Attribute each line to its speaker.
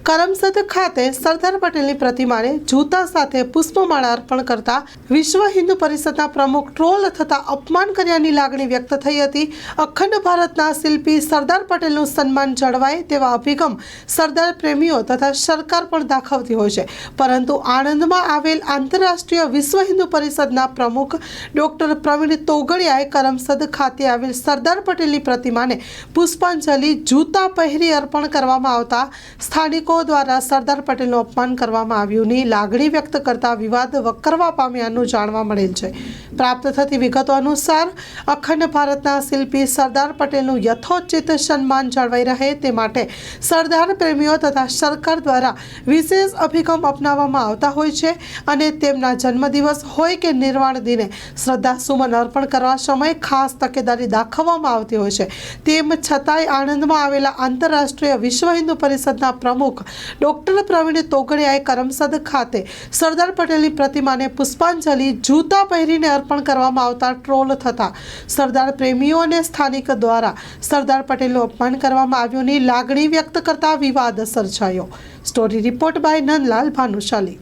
Speaker 1: કરમસદ ખાતે સરદાર પટેલની પ્રતિમાને જૂતા સાથે પુષ્પમાળા અર્પણ કરતા વિશ્વ હિન્દુ પરિષદના પ્રમુખ ટ્રોલ થતા અપમાન કર્યાની લાગણી વ્યક્ત થઈ હતી। અખંડ ભારતના શિલ્પી સરદાર પટેલનું સન્માન જળવાય તેવા અભિગમ સરદાર પ્રેમીઓ તથા સરકાર પણ દાખવતી હોય છે, પરંતુ આણંદમાં આવેલ આંતરરાષ્ટ્રીય વિશ્વ હિન્દુ પરિષદના પ્રમુખ ડોક્ટર પ્રવીણ તોગડિયાએ કરમસદ ખાતે આવેલ સરદાર પટેલની પ્રતિમાને પુષ્પાંજલિ જૂતા પહેરી અર્પણ કરવામાં આવતા સ્થાનિકો દ્વારા સરદાર પટેલનું અપમાન કરવામાં આવ્યુંની લાગણી વ્યક્ત કરતા વિવાદ વકરવા પામ્યાનું જાણવા મળેલ છે। પ્રાપ્ત થતી વિગતો અનુસાર અખંડ ભારતના શિલ્પી સરદાર પટેલનું યથોચિત સન્માન જળવાઈ રહે તે માટે સરદાર પ્રેમીઓ તથા સરકાર દ્વારા વિશેષ અભિગમ અપનાવવામાં આવતા હોય છે અને તેમના જન્મદિવસ હોય કે નિર્વાણ દિને શ્રદ્ધાસુમન અર્પણ કરવા સમયે ખાસ તકેદારી દાખવવામાં આવતી હોય છે। તેમ છતાંય આણંદમાં આવેલા આંતરરાષ્ટ્રીય વિશ્વ હિન્દુ પરિષદના પ્રમુખ ડોક્ટર પ્રવીણ તોગડિયાએ કરમસદ ખાતે સરદાર પટેલની પ્રતિમાને પુષ્પાંજલિ જૂતા પહેરીને અર્પણ કરવામાં આવતા ટ્રોલ થતા સરદાર પ્રેમીઓ અને સ્થાનિક દ્વારા સરદાર પટેલનું અપમાન કરવામાં આવ્યુંની લાગણી વ્યક્ત કરતા વિવાદ સર્જાયો। Story report by Nandlal Bhanushali.